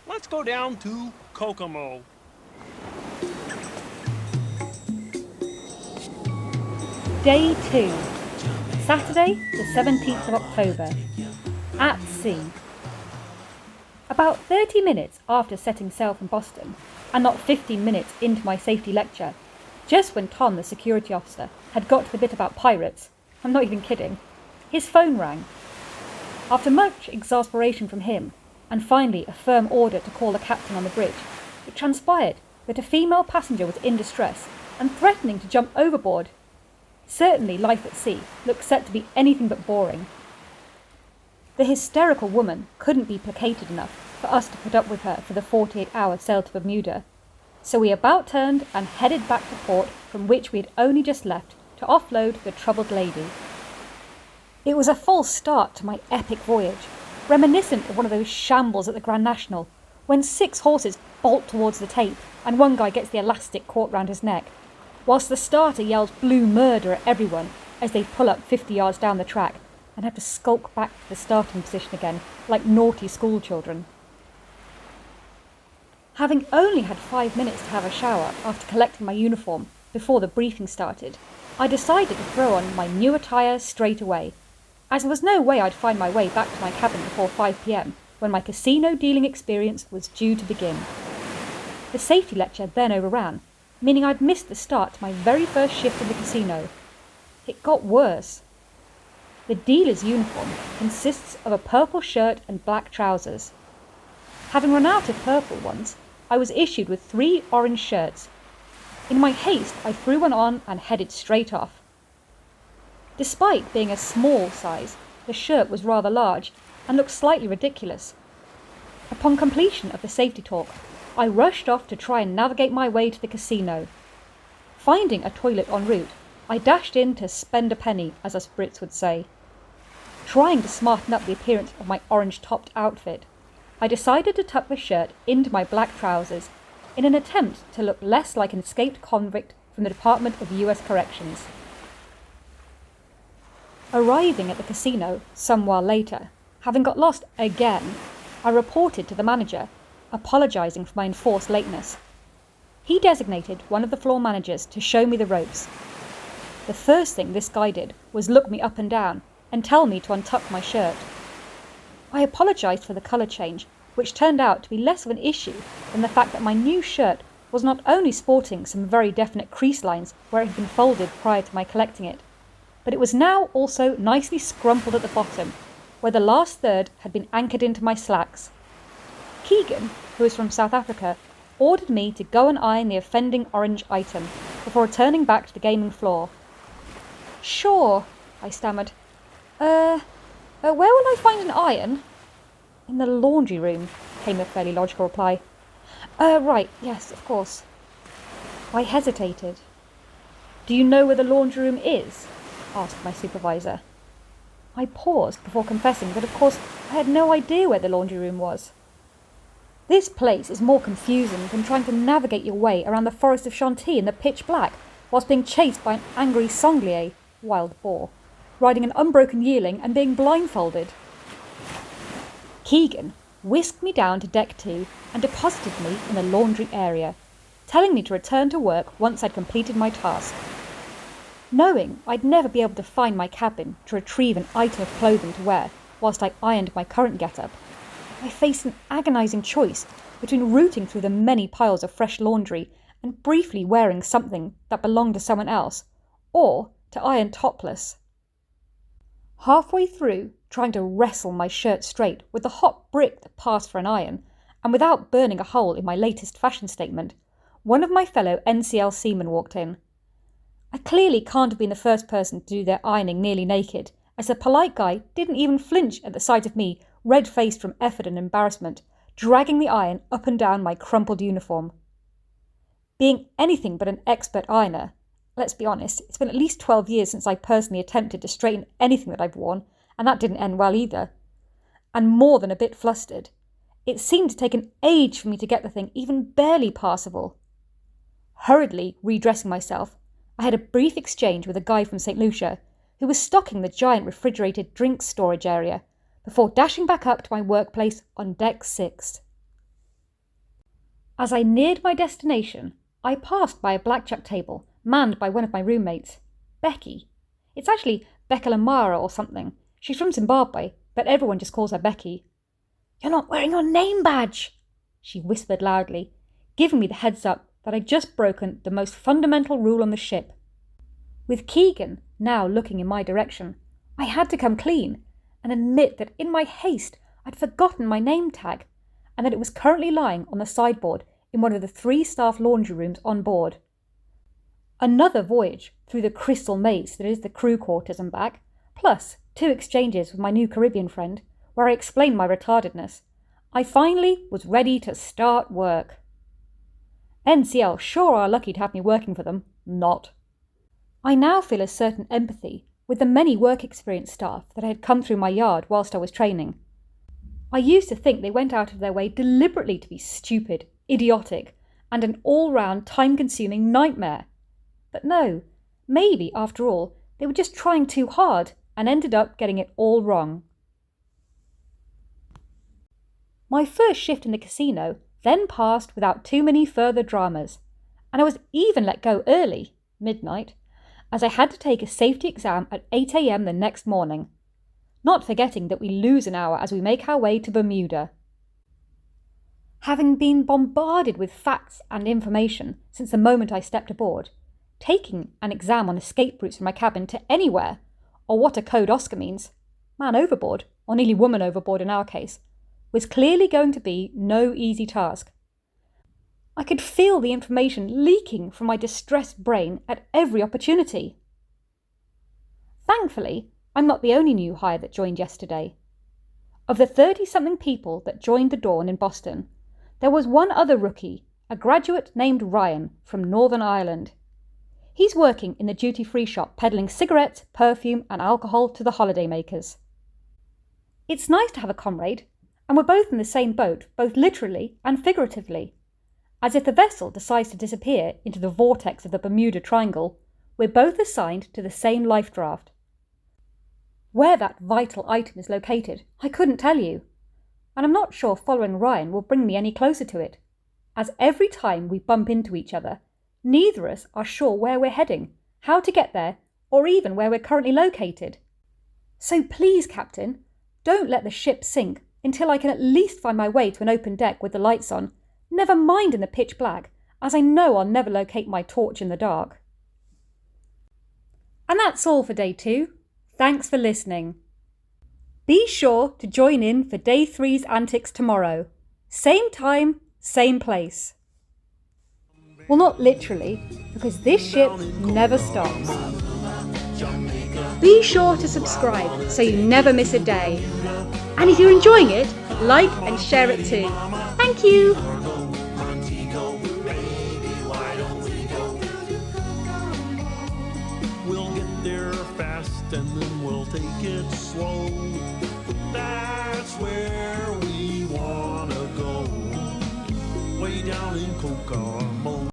Let's go down to Kokomo. Day 2, Saturday the 17th of October, at sea. About 30 minutes after setting sail from Boston, and not 15 minutes into my safety lecture, just when Tom, the security officer, had got to the bit about pirates, I'm not even kidding, his phone rang. After much exasperation from him, and finally a firm order to call the captain on the bridge, it transpired that a female passenger was in distress and threatening to jump overboard. Certainly life at sea looked set to be anything but boring. The hysterical woman couldn't be placated enough for us to put up with her for the 48-hour sail to Bermuda, so we about turned and headed back to port from which we had only just left to offload the troubled lady. It was a false start to my epic voyage, reminiscent of one of those shambles at the Grand National, when 6 horses bolt towards the tape and one guy gets the elastic caught round his neck, whilst the starter yells blue murder at everyone as they pull up 50 yards down the track and have to skulk back to the starting position again like naughty schoolchildren. Having only had 5 minutes to have a shower after collecting my uniform before the briefing started, I decided to throw on my new attire straight away, as there was no way I'd find my way back to my cabin before 5 p.m. when my casino dealing experience was due to begin. The safety lecture then overran, meaning I'd missed the start to my very first shift in the casino. It got worse. The dealer's uniform consists of a purple shirt and black trousers. Having run out of purple ones, I was issued with 3 orange shirts. In my haste, I threw one on and headed straight off. Despite being a small size, the shirt was rather large and looked slightly ridiculous. Upon completion of the safety talk, I rushed off to try and navigate my way to the casino. Finding a toilet en route, I dashed in to spend a penny, as us Brits would say. Trying to smarten up the appearance of my orange-topped outfit, I decided to tuck the shirt into my black trousers in an attempt to look less like an escaped convict from the Department of US Corrections. Arriving at the casino some while later, having got lost again, I reported to the manager, apologising for my enforced lateness. He designated one of the floor managers to show me the ropes. The first thing this guy did was look me up and down and tell me to untuck my shirt. I apologised for the colour change, which turned out to be less of an issue than the fact that my new shirt was not only sporting some very definite crease lines where it had been folded prior to my collecting it, but it was now also nicely scrumpled at the bottom, where the last third had been anchored into my slacks. Keegan, who is from South Africa, ordered me to go and iron the offending orange item before returning back to the gaming floor. "Sure," I stammered. Where will I find an iron?" "In the laundry room," came the fairly logical reply. Right, yes, of course." I hesitated. "Do you know where the laundry room is?" asked my supervisor. I paused before confessing that of course I had no idea where the laundry room was. This place is more confusing than trying to navigate your way around the forest of Chantilly in the pitch black whilst being chased by an angry sanglier, wild boar, riding an unbroken yearling and being blindfolded. Keegan whisked me down to deck 2 and deposited me in the laundry area, telling me to return to work once I'd completed my task. Knowing I'd never be able to find my cabin to retrieve an item of clothing to wear whilst I ironed my current get-up, I faced an agonising choice between rooting through the many piles of fresh laundry and briefly wearing something that belonged to someone else, or to iron topless. Halfway through trying to wrestle my shirt straight with the hot brick that passed for an iron, and without burning a hole in my latest fashion statement, one of my fellow NCL seamen walked in. I clearly can't have been the first person to do their ironing nearly naked, as the polite guy didn't even flinch at the sight of me, red-faced from effort and embarrassment, dragging the iron up and down my crumpled uniform. Being anything but an expert ironer, let's be honest, it's been at least 12 years since I personally attempted to straighten anything that I've worn, and that didn't end well either. And more than a bit flustered. It seemed to take an age for me to get the thing even barely passable. Hurriedly redressing myself, I had a brief exchange with a guy from St. Lucia, who was stocking the giant refrigerated drinks storage area, before dashing back up to my workplace on deck 6. As I neared my destination, I passed by a blackjack table manned by one of my roommates, Becky. It's actually Becca Lamara or something. She's from Zimbabwe, but everyone just calls her Becky. "You're not wearing your name badge," she whispered loudly, giving me the heads up that I'd just broken the most fundamental rule on the ship. With Keegan now looking in my direction, I had to come clean and admit that in my haste I'd forgotten my name tag and that it was currently lying on the sideboard in one of the 3 staff laundry rooms on board. Another voyage through the crystal maze that is the crew quarters and back, plus 2 exchanges with my new Caribbean friend, where I explained my retardedness. I finally was ready to start work. NCL sure are lucky to have me working for them. Not. I now feel a certain empathy with the many work experience staff that had come through my yard whilst I was training. I used to think they went out of their way deliberately to be stupid, idiotic, and an all-round time-consuming nightmare. But no, maybe, after all, they were just trying too hard and ended up getting it all wrong. My first shift in the casino then passed without too many further dramas, and I was even let go early, midnight, as I had to take a safety exam at 8 a.m. the next morning, not forgetting that we lose an hour as we make our way to Bermuda. Having been bombarded with facts and information since the moment I stepped aboard, taking an exam on escape routes from my cabin to anywhere, or what a code Oscar means, man overboard, or nearly woman overboard in our case, was clearly going to be no easy task. I could feel the information leaking from my distressed brain at every opportunity. Thankfully, I'm not the only new hire that joined yesterday. Of the 30-something people that joined the Dawn in Boston, there was one other rookie, a graduate named Ryan from Northern Ireland. He's working in the duty-free shop peddling cigarettes, perfume and alcohol to the holidaymakers. It's nice to have a comrade, and we're both in the same boat, both literally and figuratively. As if the vessel decides to disappear into the vortex of the Bermuda Triangle, we're both assigned to the same life draft. Where that vital item is located, I couldn't tell you, and I'm not sure following Ryan will bring me any closer to it, as every time we bump into each other, neither of us are sure where we're heading, how to get there, or even where we're currently located. So please, Captain, don't let the ship sink until I can at least find my way to an open deck with the lights on, never mind in the pitch black, as I know I'll never locate my torch in the dark. And that's all for day 2. Thanks for listening. Be sure to join in for day 3's antics tomorrow. Same time, same place. Well, not literally, because this ship never stops. Be sure to subscribe so you never miss a day. And if you're enjoying it, like and share it too. Thank you! We'll get there fast and then we'll take it slow. That's where we wanna go. Way down in Kokomo.